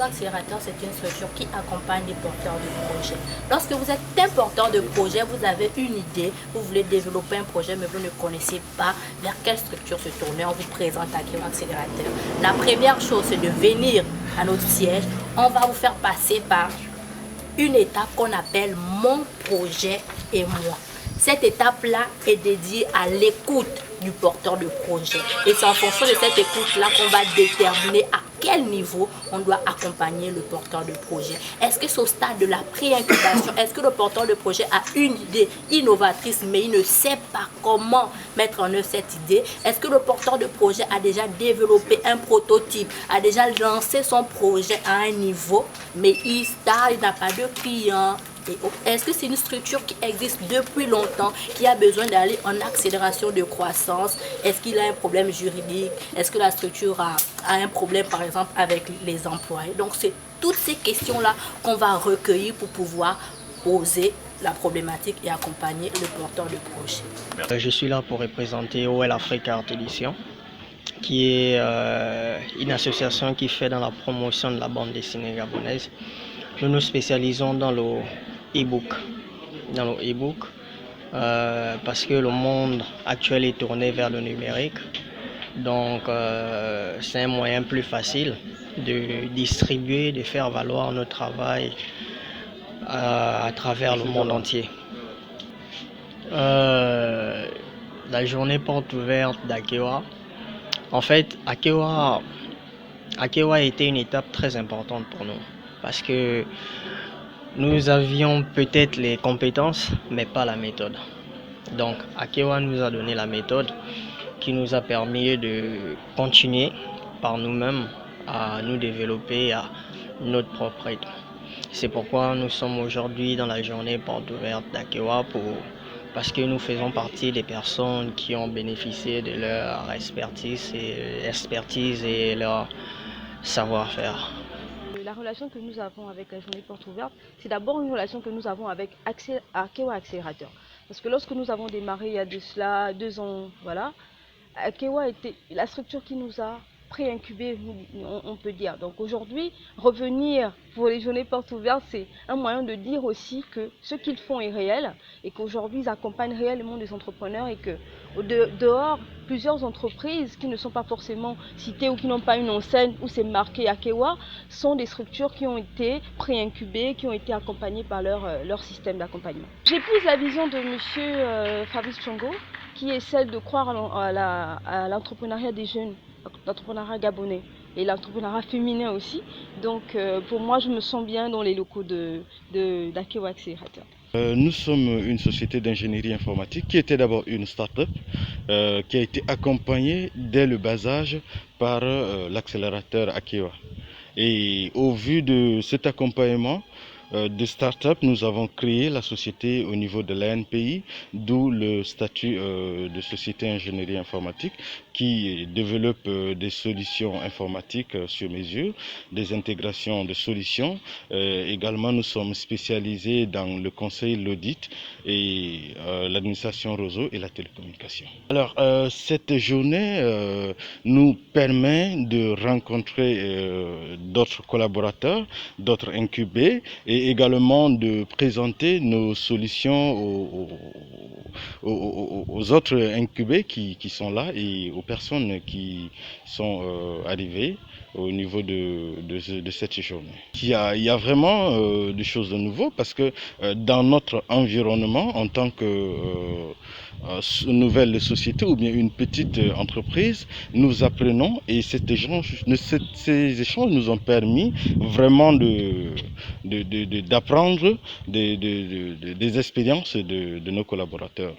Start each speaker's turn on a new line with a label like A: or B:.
A: Akeo Accélérateur, c'est une structure qui accompagne les porteurs de projets. Lorsque vous êtes un porteur de projet, vous avez une idée, vous voulez développer un projet, mais vous ne connaissez pas vers quelle structure se tourner, on vous présente Akeo Accélérateur. La première chose, c'est de venir à notre siège. On va vous faire passer par une étape qu'on appelle mon projet et moi. Cette étape-là est dédiée à l'écoute du porteur de projet. Et c'est en fonction de cette écoute-là qu'on va déterminer à quel niveau on doit accompagner le porteur de projet. Est-ce que c'est au stade de la pré-incubation? Est-ce que le porteur de projet a une idée innovatrice mais il ne sait pas comment mettre en œuvre cette idée? Est-ce que le porteur de projet a déjà développé un prototype, a déjà lancé son projet à un niveau mais il n'a pas de client? Est-ce que c'est une structure qui existe depuis longtemps, qui a besoin d'aller en accélération de croissance? Est-ce qu'il a un problème juridique? Est-ce que la structure a un problème, par exemple, avec les employés? Donc, c'est toutes ces questions-là qu'on va recueillir pour pouvoir poser la problématique et accompagner le porteur de projet.
B: Je suis là pour représenter OL Africa Art Edition, qui est une association qui fait dans la promotion de la bande dessinée gabonaise. Nous nous spécialisons dans le e-book, parce que le monde actuel est tourné vers le numérique. Donc c'est un moyen plus facile de distribuer, de faire valoir notre travail à travers le monde entier. La journée porte ouverte d'Akeo. En fait, Akeo a été une étape très importante pour nous, parce que nous avions peut-être les compétences, mais pas la méthode. Donc, Akeo nous a donné la méthode qui nous a permis de continuer par nous-mêmes à nous développer à notre propre rythme. C'est pourquoi nous sommes aujourd'hui dans la journée porte ouverte d'Akeo, parce que nous faisons partie des personnes qui ont bénéficié de leur expertise et leur savoir-faire.
C: La relation que nous avons avec la journée porte ouverte, c'est d'abord une relation que nous avons avec Akeo Accélérateur. Parce que lorsque nous avons démarré il y a de cela 2 ans, voilà, Akeo a été la structure qui nous a pré-incubé, on peut dire. Donc aujourd'hui, revenir pour les journées portes ouvertes, c'est un moyen de dire aussi que ce qu'ils font est réel et qu'aujourd'hui, ils accompagnent réellement des entrepreneurs et que dehors, plusieurs entreprises qui ne sont pas forcément citées ou qui n'ont pas une enseigne où c'est marqué Akeo sont des structures qui ont été pré-incubées, qui ont été accompagnées par leur système d'accompagnement. J'épouse la vision de M. Fabrice Tsongo, qui est celle de croire à l'entrepreneuriat des jeunes, l'entrepreneuriat gabonais et l'entrepreneuriat féminin aussi. Donc pour moi, je me sens bien dans les locaux d'Akeo Accélérateur.
D: Nous sommes une société d'ingénierie informatique qui était d'abord une start-up qui a été accompagnée dès le bas âge par l'accélérateur Akeo. Et au vu de cet accompagnement de start-up, nous avons créé la société au niveau de l'ANPI, d'où le statut de société ingénierie informatique qui développe des solutions informatiques sur mesure, des intégrations de solutions. Également, nous sommes spécialisés dans le conseil, l'audit et l'administration réseau et la télécommunication. Alors, cette journée nous permet de rencontrer d'autres collaborateurs, d'autres incubés et également de présenter nos solutions aux autres incubés qui sont là et aux personnes qui sont arrivées au niveau de cette journée. Il y a vraiment des choses de nouveau parce que dans notre environnement, en tant que nouvelle société ou bien une petite entreprise, nous apprenons et ces échanges nous ont permis vraiment d'apprendre des expériences de nos collaborateurs.